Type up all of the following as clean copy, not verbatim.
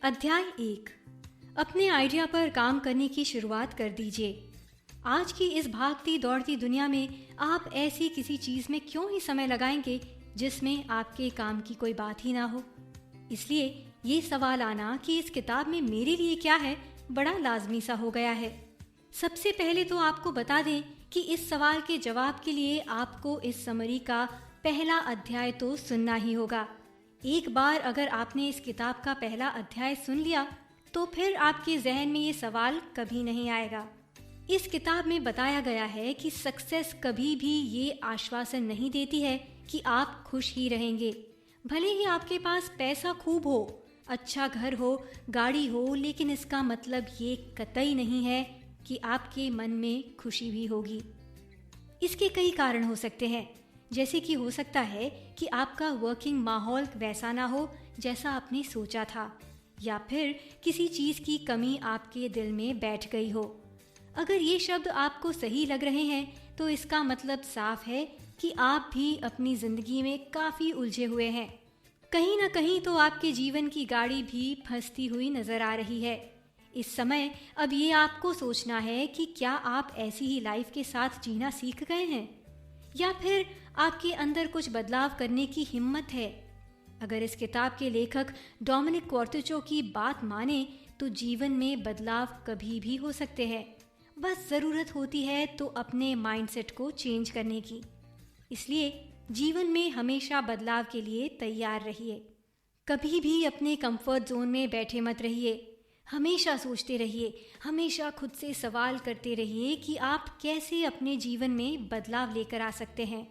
अध्याय 1। अपने आइडिया पर काम करने की शुरुआत कर दीजिए। आज की इस भागती दौड़ती दुनिया में आप ऐसी किसी चीज में क्यों ही समय लगाएंगे जिसमें आपके काम की कोई बात ही ना हो। इसलिए ये सवाल आना कि इस किताब में मेरे लिए क्या है, बड़ा लाजमी सा हो गया है। सबसे पहले तो आपको बता दें कि इस सवाल के जवाब के लिए आपको इस समरी का पहला अध्याय तो सुनना ही होगा। एक बार अगर आपने इस किताब का पहला अध्याय सुन लिया तो फिर आपके जहन में ये सवाल कभी नहीं आएगा। इस किताब में बताया गया है कि सक्सेस कभी भी ये आश्वासन नहीं देती है कि आप खुश ही रहेंगे। भले ही आपके पास पैसा खूब हो, अच्छा घर हो, गाड़ी हो, लेकिन इसका मतलब ये कतई नहीं है कि आपके मन में खुशी भी होगी। इसके कई कारण हो सकते हैं, जैसे कि हो सकता है कि आपका वर्किंग माहौल वैसा ना हो जैसा आपने सोचा था, या फिर किसी चीज़ की कमी आपके दिल में बैठ गई हो। अगर ये शब्द आपको सही लग रहे हैं तो इसका मतलब साफ है कि आप भी अपनी ज़िंदगी में काफ़ी उलझे हुए हैं। कहीं ना कहीं तो आपके जीवन की गाड़ी भी फंसती हुई नज़र आ रही है। इस समय अब ये आपको सोचना है कि क्या आप ऐसी ही लाइफ के साथ जीना सीख गए हैं, या फिर आपके अंदर कुछ बदलाव करने की हिम्मत है। अगर इस किताब के लेखक डोमिनिक क्वार्टिचो की बात माने तो जीवन में बदलाव कभी भी हो सकते हैं। बस ज़रूरत होती है तो अपने माइंडसेट को चेंज करने की। इसलिए जीवन में हमेशा बदलाव के लिए तैयार रहिए। कभी भी अपने कंफर्ट जोन में बैठे मत रहिए। हमेशा सोचते रहिए, हमेशा खुद से सवाल करते रहिए कि आप कैसे अपने जीवन में बदलाव लेकर आ सकते हैं।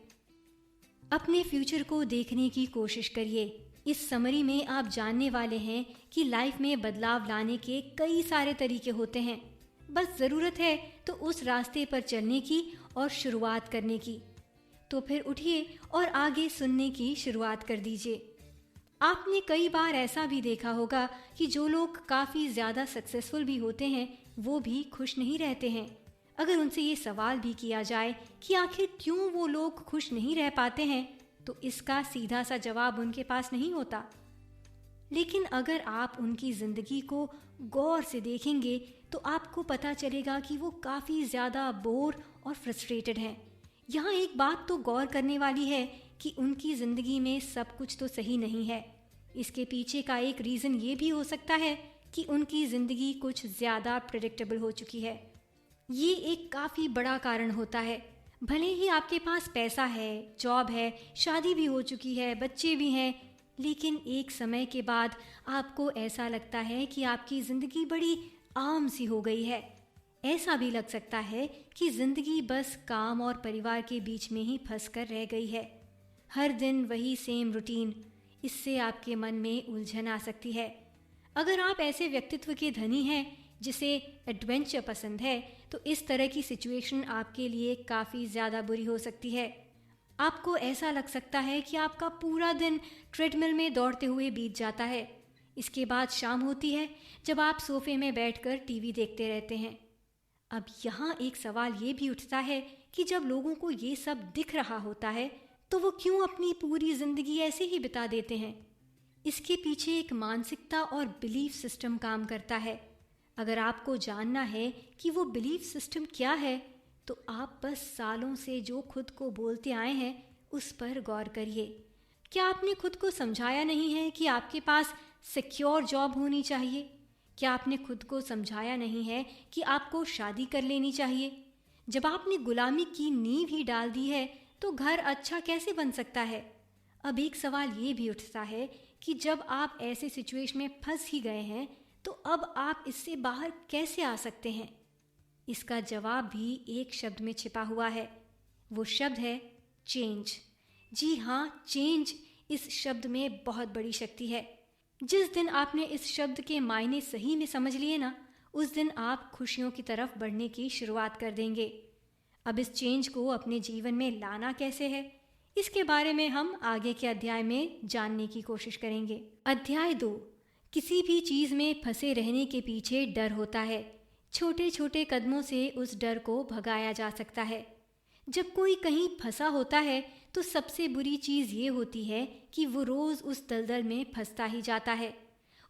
अपने फ्यूचर को देखने की कोशिश करिए। इस समरी में आप जानने वाले हैं कि लाइफ में बदलाव लाने के कई सारे तरीके होते हैं। बस ज़रूरत है तो उस रास्ते पर चलने की और शुरुआत करने की। तो फिर उठिए और आगे सुनने की शुरुआत कर दीजिए। आपने कई बार ऐसा भी देखा होगा कि जो लोग काफ़ी ज़्यादा सक्सेसफुल भी होते हैं वो भी खुश नहीं रहते हैं। अगर उनसे ये सवाल भी किया जाए कि आखिर क्यों वो लोग खुश नहीं रह पाते हैं तो इसका सीधा सा जवाब उनके पास नहीं होता। लेकिन अगर आप उनकी ज़िंदगी को गौर से देखेंगे तो आपको पता चलेगा कि वो काफ़ी ज़्यादा बोर और फ्रस्ट्रेटेड हैं। यहाँ एक बात तो गौर करने वाली है कि उनकी ज़िंदगी में सब कुछ तो सही नहीं है। इसके पीछे का एक रीज़न ये भी हो सकता है कि उनकी ज़िंदगी कुछ ज़्यादा प्रेडिक्टेबल हो चुकी है। ये एक काफ़ी बड़ा कारण होता है। भले ही आपके पास पैसा है, जॉब है, शादी भी हो चुकी है, बच्चे भी हैं, लेकिन एक समय के बाद आपको ऐसा लगता है कि आपकी ज़िंदगी बड़ी आम सी हो गई है। ऐसा भी लग सकता है कि ज़िंदगी बस काम और परिवार के बीच में ही फंस कर रह गई है। हर दिन वही सेम रूटीन, इससे आपके मन में उलझन आ सकती है। अगर आप ऐसे व्यक्तित्व के धनी हैं जिसे एडवेंचर पसंद है तो इस तरह की सिचुएशन आपके लिए काफ़ी ज़्यादा बुरी हो सकती है। आपको ऐसा लग सकता है कि आपका पूरा दिन ट्रेडमिल में दौड़ते हुए बीत जाता है। इसके बाद शाम होती है जब आप सोफे में बैठकर टीवी देखते रहते हैं। अब यहाँ एक सवाल ये भी उठता है कि जब लोगों को ये सब दिख रहा होता है तो वो क्यों अपनी पूरी ज़िंदगी ऐसे ही बिता देते हैं। इसके पीछे एक मानसिकता और बिलीफ सिस्टम काम करता है। अगर आपको जानना है कि वो बिलीफ सिस्टम क्या है तो आप बस सालों से जो खुद को बोलते आए हैं उस पर गौर करिए। क्या आपने खुद को समझाया नहीं है कि आपके पास सिक्योर जॉब होनी चाहिए? क्या आपने खुद को समझाया नहीं है कि आपको शादी कर लेनी चाहिए? जब आपने गुलामी की नींव ही डाल दी है तो घर अच्छा कैसे बन सकता है? अब एक सवाल ये भी उठता है कि जब आप ऐसे सिचुएशन में फंस ही गए हैं तो अब आप इससे बाहर कैसे आ सकते हैं? इसका जवाब भी एक शब्द में छिपा हुआ है। वो शब्द है चेंज। जी हाँ, चेंज। इस शब्द में बहुत बड़ी शक्ति है। जिस दिन आपने इस शब्द के मायने सही में समझ लिए ना, उस दिन आप खुशियों की तरफ बढ़ने की शुरुआत कर देंगे। अब इस चेंज को अपने जीवन में लाना कैसे है, इसके बारे में हम आगे के अध्याय में जानने की कोशिश करेंगे। अध्याय 2। किसी भी चीज़ में फंसे रहने के पीछे डर होता है। छोटे छोटे कदमों से उस डर को भगाया जा सकता है। जब कोई कहीं फंसा होता है तो सबसे बुरी चीज़ ये होती है कि वो रोज़ उस दलदल में फंसता ही जाता है।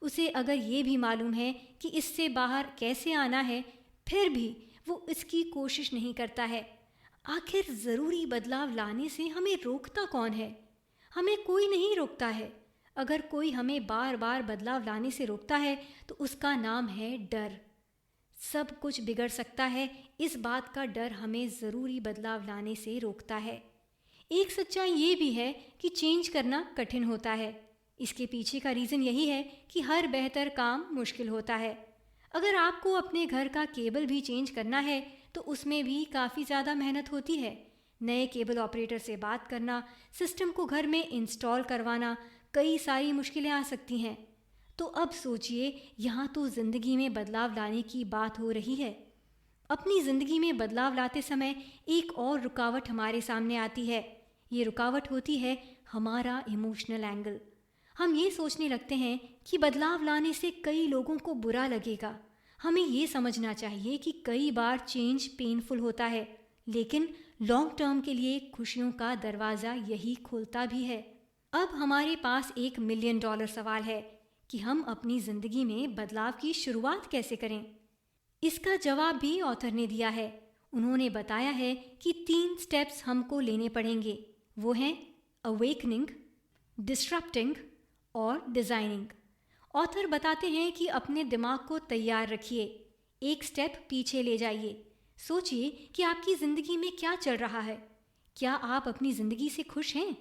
उसे अगर ये भी मालूम है कि इससे बाहर कैसे आना है, फिर भी वो इसकी कोशिश नहीं करता है। आखिर ज़रूरी बदलाव लाने से हमें रोकता कौन है? हमें कोई नहीं रोकता है। अगर कोई हमें बार बार बदलाव लाने से रोकता है तो उसका नाम है डर। सब कुछ बिगड़ सकता है, इस बात का डर हमें ज़रूरी बदलाव लाने से रोकता है। एक सच्चाई ये भी है कि चेंज करना कठिन होता है। इसके पीछे का रीज़न यही है कि हर बेहतर काम मुश्किल होता है। अगर आपको अपने घर का केबल भी चेंज करना है तो उसमें भी काफ़ी ज़्यादा मेहनत होती है। नए केबल ऑपरेटर से बात करना, सिस्टम को घर में इंस्टॉल करवाना, कई सारी मुश्किलें आ सकती हैं। तो अब सोचिए, यहाँ तो ज़िंदगी में बदलाव लाने की बात हो रही है। अपनी ज़िंदगी में बदलाव लाते समय एक और रुकावट हमारे सामने आती है। ये रुकावट होती है हमारा इमोशनल एंगल। हम ये सोचने लगते हैं कि बदलाव लाने से कई लोगों को बुरा लगेगा। हमें ये समझना चाहिए कि कई बार चेंज पेनफुल होता है, लेकिन लॉन्ग टर्म के लिए खुशियों का दरवाज़ा यही खोलता भी है। अब हमारे पास $1 मिलियन सवाल है कि हम अपनी ज़िंदगी में बदलाव की शुरुआत कैसे करें। इसका जवाब भी ऑथर ने दिया है। उन्होंने बताया है कि 3 स्टेप्स हमको लेने पड़ेंगे। वो हैं अवेकनिंग, डिस्ट्रप्टिंग और डिज़ाइनिंग। ऑथर बताते हैं कि अपने दिमाग को तैयार रखिए, एक स्टेप पीछे ले जाइए। सोचिए कि आपकी ज़िंदगी में क्या चल रहा है। क्या आप अपनी ज़िंदगी से खुश हैं?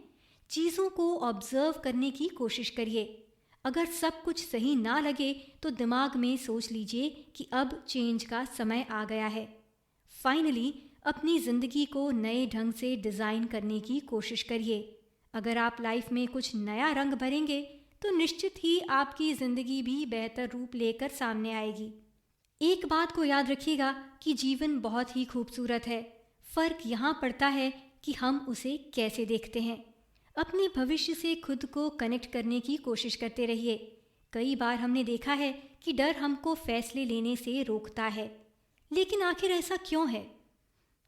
चीज़ों को ऑब्जर्व करने की कोशिश करिए। अगर सब कुछ सही ना लगे तो दिमाग में सोच लीजिए कि अब चेंज का समय आ गया है। फाइनली अपनी ज़िंदगी को नए ढंग से डिज़ाइन करने की कोशिश करिए। अगर आप लाइफ में कुछ नया रंग भरेंगे तो निश्चित ही आपकी ज़िंदगी भी बेहतर रूप लेकर सामने आएगी। एक बात को याद रखिएगा कि जीवन बहुत ही खूबसूरत है। फ़र्क यहाँ पड़ता है कि हम उसे कैसे देखते हैं। अपने भविष्य से खुद को कनेक्ट करने की कोशिश करते रहिए। कई बार हमने देखा है कि डर हमको फैसले लेने से रोकता है, लेकिन आखिर ऐसा क्यों है?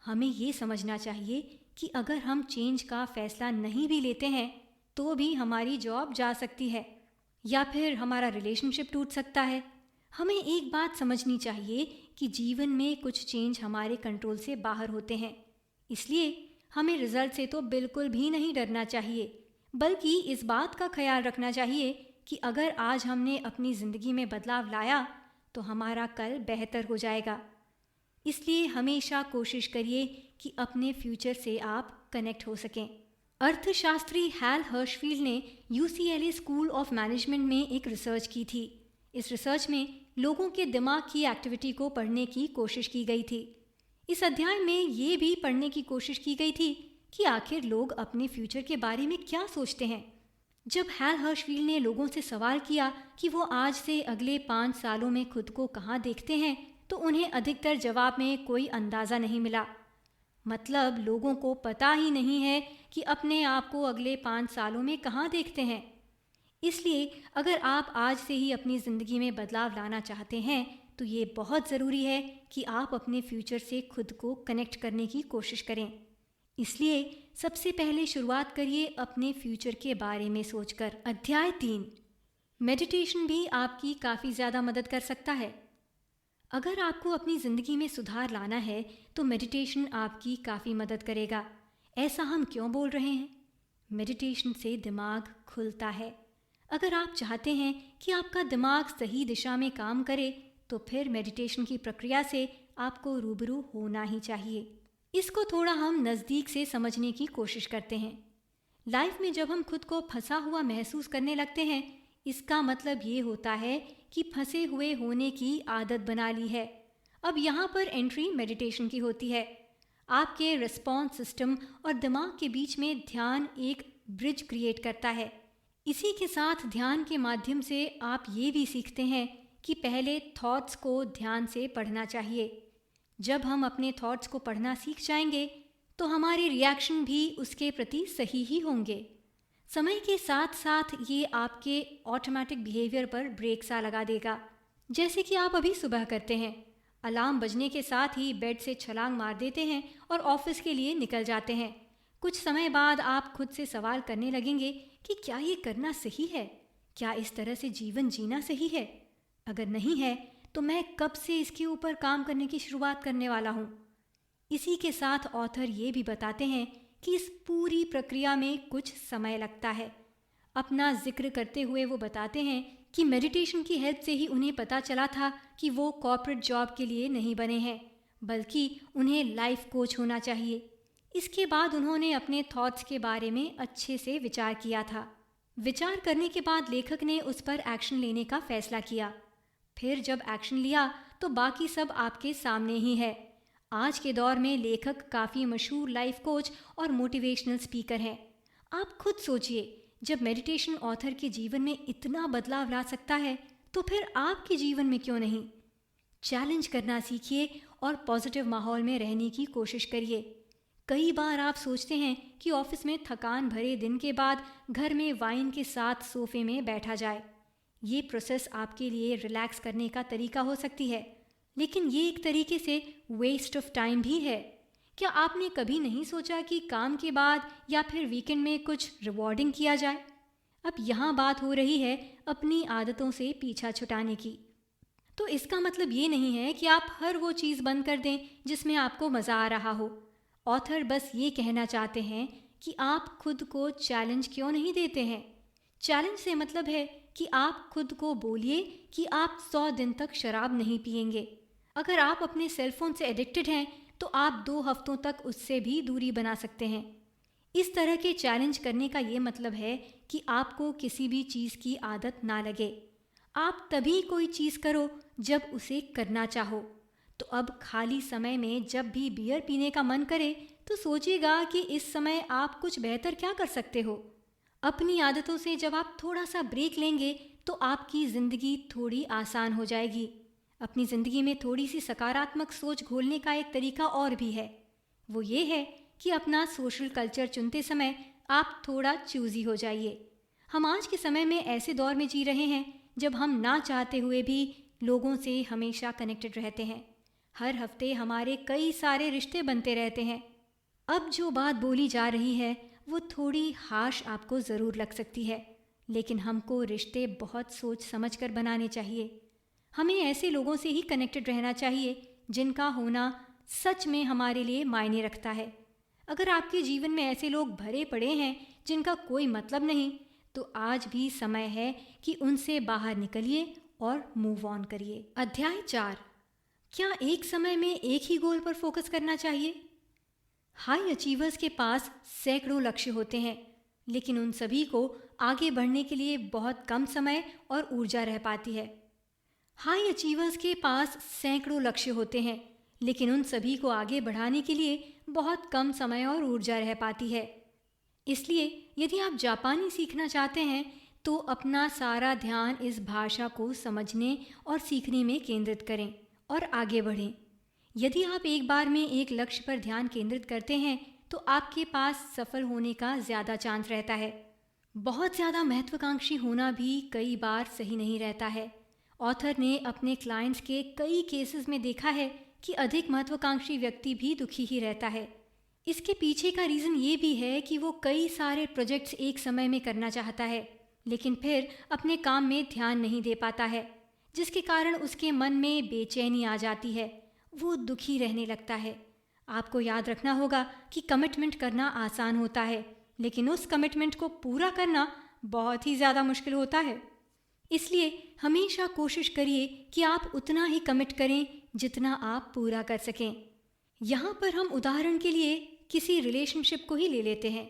हमें ये समझना चाहिए कि अगर हम चेंज का फैसला नहीं भी लेते हैं तो भी हमारी जॉब जा सकती है या फिर हमारा रिलेशनशिप टूट सकता है। हमें एक बात समझनी चाहिए कि जीवन में कुछ चेंज हमारे कंट्रोल से बाहर होते हैं। इसलिए हमें रिजल्ट से तो बिल्कुल भी नहीं डरना चाहिए, बल्कि इस बात का ख्याल रखना चाहिए कि अगर आज हमने अपनी ज़िंदगी में बदलाव लाया तो हमारा कल बेहतर हो जाएगा। इसलिए हमेशा कोशिश करिए कि अपने फ्यूचर से आप कनेक्ट हो सकें। अर्थशास्त्री हैल हर्शफील्ड ने UCLA स्कूल ऑफ मैनेजमेंट में एक रिसर्च की थी। इस रिसर्च में लोगों के दिमाग की एक्टिविटी को पढ़ने की कोशिश की गई थी। इस अध्याय में ये भी पढ़ने की कोशिश की गई थी कि आखिर लोग अपने फ्यूचर के बारे में क्या सोचते हैं। जब हैल हर्शफील्ड ने लोगों से सवाल किया कि वो आज से अगले 5 सालों में खुद को कहाँ देखते हैं, तो उन्हें अधिकतर जवाब में कोई अंदाज़ा नहीं मिला। मतलब लोगों को पता ही नहीं है कि अपने आप को अगले 5 सालों में कहाँ देखते हैं। इसलिए अगर आप आज से ही अपनी ज़िंदगी में बदलाव लाना चाहते हैं तो ये बहुत ज़रूरी है कि आप अपने फ्यूचर से खुद को कनेक्ट करने की कोशिश करें। इसलिए सबसे पहले शुरुआत करिए अपने फ्यूचर के बारे में सोचकर। अध्याय 3, मेडिटेशन भी आपकी काफ़ी ज़्यादा मदद कर सकता है। अगर आपको अपनी ज़िंदगी में सुधार लाना है तो मेडिटेशन आपकी काफ़ी मदद करेगा। ऐसा हम क्यों बोल रहे हैं? मेडिटेशन से दिमाग खुलता है। अगर आप चाहते हैं कि आपका दिमाग सही दिशा में काम करे तो फिर मेडिटेशन की प्रक्रिया से आपको रूबरू होना ही चाहिए। इसको थोड़ा हम नज़दीक से समझने की कोशिश करते हैं। लाइफ में जब हम खुद को फंसा हुआ महसूस करने लगते हैं, इसका मतलब ये होता है कि फंसे हुए होने की आदत बना ली है। अब यहाँ पर एंट्री मेडिटेशन की होती है। आपके रिस्पॉन्स सिस्टम और दिमाग के बीच में ध्यान एक ब्रिज क्रिएट करता है। इसी के साथ ध्यान के माध्यम से आप ये भी सीखते हैं कि पहले थॉट्स को ध्यान से पढ़ना चाहिए। जब हम अपने थॉट्स को पढ़ना सीख जाएंगे तो हमारे रिएक्शन भी उसके प्रति सही ही होंगे। समय के साथ साथ ये आपके ऑटोमेटिक बिहेवियर पर ब्रेक सा लगा देगा। जैसे कि आप अभी सुबह करते हैं, अलार्म बजने के साथ ही बेड से छलांग मार देते हैं और ऑफिस के लिए निकल जाते हैं। कुछ समय बाद आप खुद से सवाल करने लगेंगे कि क्या ये करना सही है? क्या इस तरह से जीवन जीना सही है? अगर नहीं है तो मैं कब से इसके ऊपर काम करने की शुरुआत करने वाला हूँ। इसी के साथ ऑथर ये भी बताते हैं कि इस पूरी प्रक्रिया में कुछ समय लगता है। अपना जिक्र करते हुए वो बताते हैं कि मेडिटेशन की हेल्प से ही उन्हें पता चला था कि वो कॉर्पोरेट जॉब के लिए नहीं बने हैं, बल्कि उन्हें लाइफ कोच होना चाहिए। इसके बाद उन्होंने अपने थॉट्स के बारे में अच्छे से विचार किया था। विचार करने के बाद लेखक ने उस पर एक्शन लेने का फैसला किया। फिर जब एक्शन लिया तो बाकी सब आपके सामने ही है। आज के दौर में लेखक काफ़ी मशहूर लाइफ कोच और मोटिवेशनल स्पीकर हैं। आप खुद सोचिए, जब मेडिटेशन ऑथर के जीवन में इतना बदलाव ला सकता है तो फिर आपके जीवन में क्यों नहीं। चैलेंज करना सीखिए और पॉजिटिव माहौल में रहने की कोशिश करिए। कई बार आप सोचते हैं कि ऑफिस में थकान भरे दिन के बाद घर में वाइन के साथ सोफे में बैठा जाए। ये प्रोसेस आपके लिए रिलैक्स करने का तरीका हो सकती है, लेकिन ये एक तरीके से वेस्ट ऑफ टाइम भी है। क्या आपने कभी नहीं सोचा कि काम के बाद या फिर वीकेंड में कुछ रिवॉर्डिंग किया जाए? अब यहाँ बात हो रही है अपनी आदतों से पीछा छुटाने की। तो इसका मतलब ये नहीं है कि आप हर वो चीज़ बंद कर दें जिसमें आपको मज़ा आ रहा हो। ऑथर बस ये कहना चाहते हैं कि आप खुद को चैलेंज क्यों नहीं देते हैं। चैलेंज से मतलब है कि आप खुद को बोलिए कि आप 100 दिन तक शराब नहीं पिएंगे। अगर आप अपने सेलफोन से एडिक्टेड हैं तो आप 2 हफ्तों तक उससे भी दूरी बना सकते हैं। इस तरह के चैलेंज करने का ये मतलब है कि आपको किसी भी चीज़ की आदत ना लगे। आप तभी कोई चीज़ करो जब उसे करना चाहो। तो अब खाली समय में जब भी बियर पीने का मन करे तो सोचिएगा कि इस समय आप कुछ बेहतर क्या कर सकते हो। अपनी आदतों से जब आप थोड़ा सा ब्रेक लेंगे तो आपकी ज़िंदगी थोड़ी आसान हो जाएगी। अपनी ज़िंदगी में थोड़ी सी सकारात्मक सोच घोलने का एक तरीका और भी है। वो ये है कि अपना सोशल कल्चर चुनते समय आप थोड़ा चूज़ी हो जाइए। हम आज के समय में ऐसे दौर में जी रहे हैं जब हम ना चाहते हुए भी लोगों से हमेशा कनेक्टेड रहते हैं। हर हफ्ते हमारे कई सारे रिश्ते बनते रहते हैं। अब जो बात बोली जा रही है वो थोड़ी हार्श आपको ज़रूर लग सकती है, लेकिन हमको रिश्ते बहुत सोच समझ कर बनाने चाहिए। हमें ऐसे लोगों से ही कनेक्टेड रहना चाहिए जिनका होना सच में हमारे लिए मायने रखता है। अगर आपके जीवन में ऐसे लोग भरे पड़े हैं जिनका कोई मतलब नहीं, तो आज भी समय है कि उनसे बाहर निकलिए और मूव ऑन करिए। अध्याय 4, क्या एक समय में एक ही गोल पर फोकस करना चाहिए? हाई अचीवर्स के पास सैकड़ों लक्ष्य होते हैं, लेकिन उन सभी को आगे बढ़ने के लिए बहुत कम समय और ऊर्जा रह पाती है। हाई अचीवर्स के पास सैकड़ों लक्ष्य होते हैं, लेकिन उन सभी को आगे बढ़ाने के लिए बहुत कम समय और ऊर्जा रह पाती है। इसलिए यदि आप जापानी सीखना चाहते हैं तो अपना सारा ध्यान इस भाषा को समझने और सीखने में केंद्रित करें और आगे बढ़ें। यदि आप एक बार में एक लक्ष्य पर ध्यान केंद्रित करते हैं तो आपके पास सफल होने का ज़्यादा चांस रहता है। बहुत ज़्यादा महत्वाकांक्षी होना भी कई बार सही नहीं रहता है। ऑथर ने अपने क्लाइंट्स के कई केसेस में देखा है कि अधिक महत्वाकांक्षी व्यक्ति भी दुखी ही रहता है। इसके पीछे का रीज़न ये भी है कि वो कई सारे प्रोजेक्ट्स एक समय में करना चाहता है, लेकिन फिर अपने काम में ध्यान नहीं दे पाता है, जिसके कारण उसके मन में बेचैनी आ जाती है। वो दुखी रहने लगता है। आपको याद रखना होगा कि कमिटमेंट करना आसान होता है, लेकिन उस कमिटमेंट को पूरा करना बहुत ही ज़्यादा मुश्किल होता है। इसलिए हमेशा कोशिश करिए कि आप उतना ही कमिट करें जितना आप पूरा कर सकें। यहाँ पर हम उदाहरण के लिए किसी रिलेशनशिप को ही ले लेते हैं।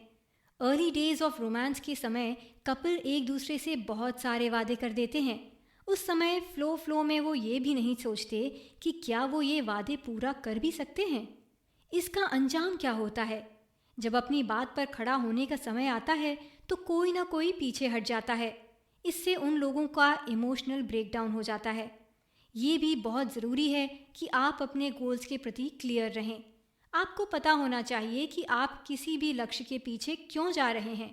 अर्ली डेज ऑफ रोमांस के समय कपल एक दूसरे से बहुत सारे वादे कर देते हैं। उस समय फ्लो में वो ये भी नहीं सोचते कि क्या वो ये वादे पूरा कर भी सकते हैं। इसका अंजाम क्या होता है? जब अपनी बात पर खड़ा होने का समय आता है तो कोई ना कोई पीछे हट जाता है। इससे उन लोगों का इमोशनल ब्रेकडाउन हो जाता है। ये भी बहुत ज़रूरी है कि आप अपने गोल्स के प्रति क्लियर रहें। आपको पता होना चाहिए कि आप किसी भी लक्ष्य के पीछे क्यों जा रहे हैं।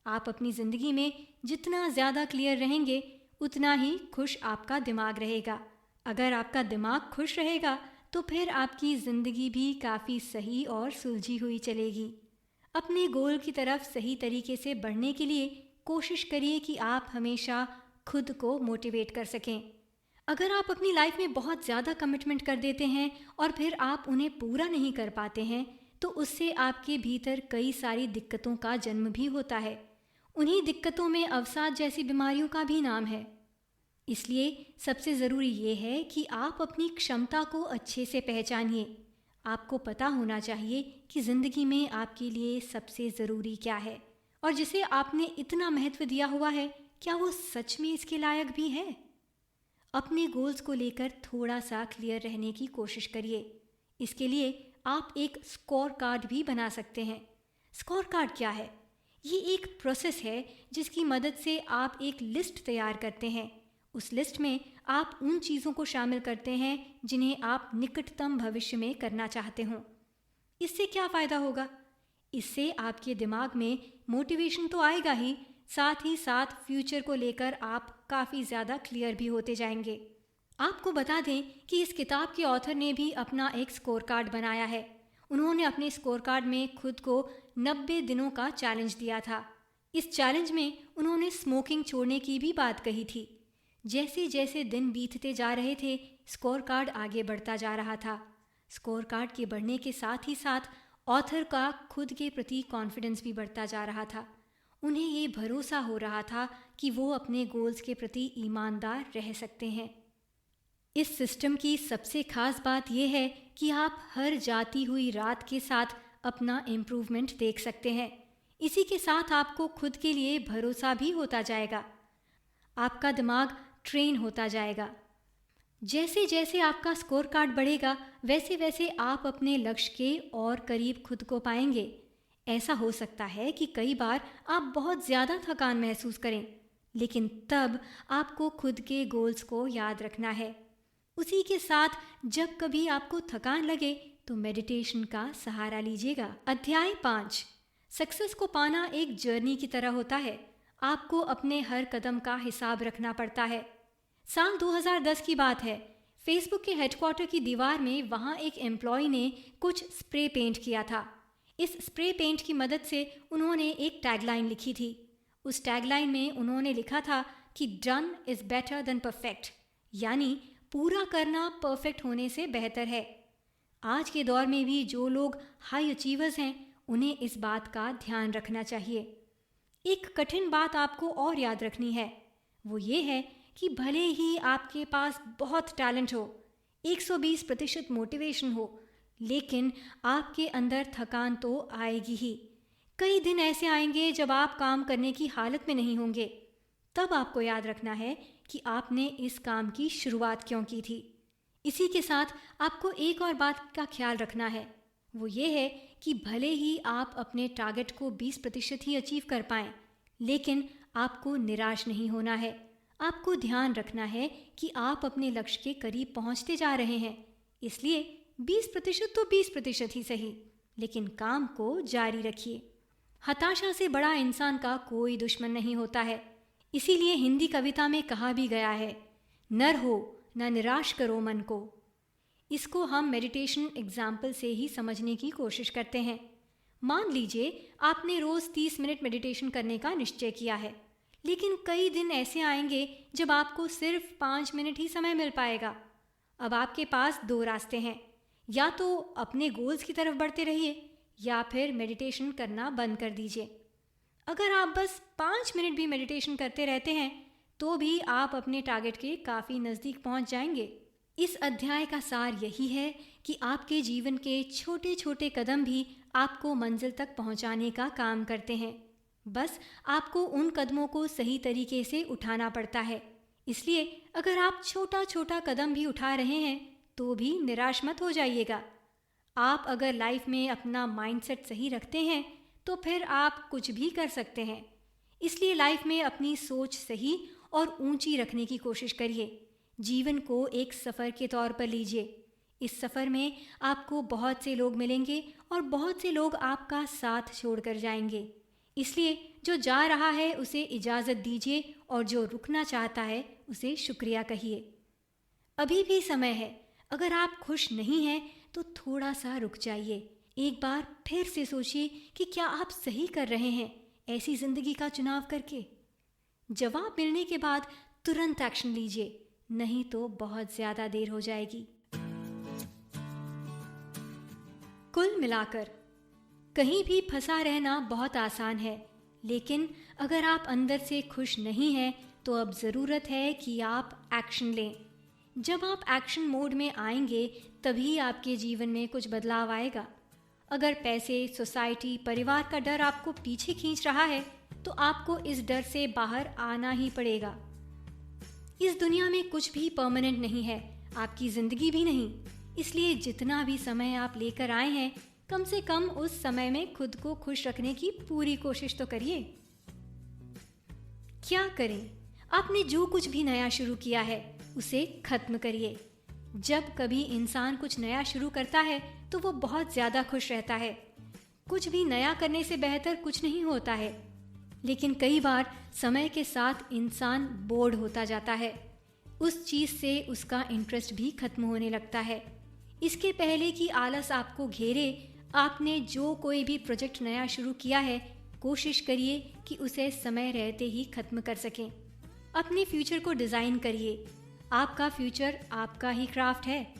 आप अपनी ज़िंदगी में जितना ज़्यादा क्लियर रहेंगे उतना ही खुश आपका दिमाग रहेगा। अगर आपका दिमाग खुश रहेगा तो फिर आपकी ज़िंदगी भी काफ़ी सही और सुलझी हुई चलेगी। अपने गोल की तरफ सही तरीके से बढ़ने के लिए कोशिश करिए कि आप हमेशा खुद को मोटिवेट कर सकें। अगर आप अपनी लाइफ में बहुत ज़्यादा कमिटमेंट कर देते हैं और फिर आप उन्हें पूरा नहीं कर पाते हैं, तो उससे आपके भीतर कई सारी दिक्कतों का जन्म भी होता है। उन्हीं दिक्कतों में अवसाद जैसी बीमारियों का भी नाम है। इसलिए सबसे ज़रूरी ये है कि आप अपनी क्षमता को अच्छे से पहचानिए। आपको पता होना चाहिए कि ज़िंदगी में आपके लिए सबसे ज़रूरी क्या है, और जिसे आपने इतना महत्व दिया हुआ है, क्या वो सच में इसके लायक भी है। अपने गोल्स को लेकर थोड़ा सा क्लियर रहने की कोशिश करिए। इसके लिए आप एक स्कोर कार्ड भी बना सकते हैं। स्कोर कार्ड क्या है? ये एक प्रोसेस है जिसकी मदद से आप एक लिस्ट तैयार करते हैं। उस लिस्ट में आप उन चीज़ों को शामिल करते हैं जिन्हें आप निकटतम भविष्य में करना चाहते हों। इससे क्या फ़ायदा होगा? इससे आपके दिमाग में मोटिवेशन तो आएगा ही, साथ ही साथ फ्यूचर को लेकर आप काफ़ी ज़्यादा क्लियर भी होते जाएंगे। आपको बता दें कि इस किताब के ऑथर ने भी अपना एक स्कोर कार्ड बनाया है। उन्होंने अपने स्कोर कार्ड में खुद को 90 दिनों का चैलेंज दिया था। इस चैलेंज में उन्होंने स्मोकिंग छोड़ने की भी बात कही थी। जैसे जैसे दिन बीतते जा रहे थे, स्कोर कार्ड आगे बढ़ता जा रहा था। स्कोर कार्ड के बढ़ने के साथ ही साथ ऑथर का खुद के प्रति कॉन्फिडेंस भी बढ़ता जा रहा था। उन्हें ये भरोसा हो रहा था कि वो अपने गोल्स के प्रति ईमानदार रह सकते हैं। इस सिस्टम की सबसे खास बात यह है कि आप हर जाती हुई रात के साथ अपना इम्प्रूवमेंट देख सकते हैं। इसी के साथ आपको खुद के लिए भरोसा भी होता जाएगा। आपका दिमाग ट्रेन होता जाएगा। जैसे जैसे आपका स्कोर कार्ड बढ़ेगा, वैसे वैसे आप अपने लक्ष्य के और करीब खुद को पाएंगे। ऐसा हो सकता है कि कई बार आप बहुत ज़्यादा थकान महसूस करें, लेकिन तब आपको खुद के गोल्स को याद रखना है। उसी के साथ जब कभी आपको थकान लगे तो मेडिटेशन का सहारा लीजिएगा। अध्याय 5। सक्सेस को पाना एक जर्नी की तरह होता है। आपको अपने हर कदम का हिसाब रखना पड़ता है। साल 2010 की बात है। फेसबुक के हेडक्वार्टर की दीवार में वहाँ एक एम्प्लॉय ने कुछ स्प्रे पेंट किया था। इस स्प्रे पेंट की मदद से उन्होंने एक टैगलाइन लिखी थी। उस टैगलाइन में उन्होंने लिखा था कि done is better than perfect, यानी पूरा करना परफेक्ट होने से बेहतर है। आज के दौर में भी जो लोग हाई अचीवर्स हैं, उन्हें इस बात का ध्यान रखना चाहिए। एक कठिन बात आपको और याद रखनी है, वो ये है कि भले ही आपके पास बहुत टैलेंट हो, 120% मोटिवेशन हो, लेकिन आपके अंदर थकान तो आएगी ही। कई दिन ऐसे आएंगे जब आप काम करने की हालत में नहीं होंगे। तब आपको याद रखना है कि आपने इस काम की शुरुआत क्यों की थी। इसी के साथ आपको एक और बात का ख्याल रखना है, वो ये है कि भले ही आप अपने टारगेट को 20% ही अचीव कर पाएं, लेकिन आपको निराश नहीं होना है। आपको ध्यान रखना है कि आप अपने लक्ष्य के करीब पहुंचते जा रहे हैं। इसलिए 20% तो 20% ही सही, लेकिन काम को जारी रखिए। हताशा से बड़ा इंसान का कोई दुश्मन नहीं होता है। इसीलिए हिंदी कविता में कहा भी गया है, नर हो न निराश करो मन को। इसको हम मेडिटेशन एग्जाम्पल से ही समझने की कोशिश करते हैं। मान लीजिए आपने रोज़ 30 मिनट मेडिटेशन करने का निश्चय किया है, लेकिन कई दिन ऐसे आएंगे जब आपको सिर्फ 5 मिनट ही समय मिल पाएगा। अब आपके पास 2 रास्ते हैं, या तो अपने गोल्स की तरफ बढ़ते रहिए या फिर मेडिटेशन करना बंद कर दीजिए। अगर आप बस 5 मिनट भी मेडिटेशन करते रहते हैं तो भी आप अपने टारगेट के काफ़ी नज़दीक पहुंच जाएंगे। इस अध्याय का सार यही है कि आपके जीवन के छोटे छोटे कदम भी आपको मंजिल तक पहुंचाने का काम करते हैं। बस आपको उन कदमों को सही तरीके से उठाना पड़ता है। इसलिए अगर आप छोटा छोटा कदम भी उठा रहे हैं तो भी निराश मत हो जाइएगा। आप अगर लाइफ में अपना माइंडसेट सही रखते हैं तो फिर आप कुछ भी कर सकते हैं। इसलिए लाइफ में अपनी सोच सही और ऊंची रखने की कोशिश करिए। जीवन को एक सफ़र के तौर पर लीजिए। इस सफ़र में आपको बहुत से लोग मिलेंगे और बहुत से लोग आपका साथ छोड़कर जाएंगे। इसलिए जो जा रहा है उसे इजाज़त दीजिए और जो रुकना चाहता है उसे शुक्रिया कहिए। अभी भी समय है। अगर आप खुश नहीं हैं तो थोड़ा सा रुक जाइए। एक बार फिर से सोचिए कि क्या आप सही कर रहे हैं। ऐसी जिंदगी का चुनाव करके? जवाब मिलने के बाद तुरंत एक्शन लीजिए, नहीं तो बहुत ज्यादा देर हो जाएगी। कुल मिलाकर कहीं भी फंसा रहना बहुत आसान है, लेकिन अगर आप अंदर से खुश नहीं हैं तो अब ज़रूरत है कि आप एक्शन लें। जब आप एक्शन मोड में आएंगे तभी आपके जीवन में कुछ बदलाव आएगा। अगर पैसे, सोसाइटी, परिवार का डर आपको पीछे खींच रहा है तो आपको इस डर से बाहर आना ही पड़ेगा। इस दुनिया में कुछ भी परमानेंट नहीं है, आपकी ज़िंदगी भी नहीं। इसलिए जितना भी समय आप लेकर आए हैं, कम से कम उस समय में खुद को खुश रखने की पूरी कोशिश तो करिए। क्या करें? आपने जो कुछ भी नया शुरू किया है उसे खत्म करिए। जब कभी इंसान कुछ नया शुरू करता है तो वो बहुत ज्यादा खुश रहता है। कुछ भी नया करने से बेहतर कुछ नहीं होता है, लेकिन कई बार समय के साथ इंसान बोर्ड होता जाता है। उस चीज से उसका इंटरेस्ट भी खत्म होने लगता है। इसके पहले कि आलस आपको घेरे, आपने जो कोई भी प्रोजेक्ट नया शुरू किया है, कोशिश करिए कि उसे समय रहते ही खत्म कर सकें। अपने फ्यूचर को डिज़ाइन करिए। आपका फ्यूचर आपका ही क्राफ्ट है,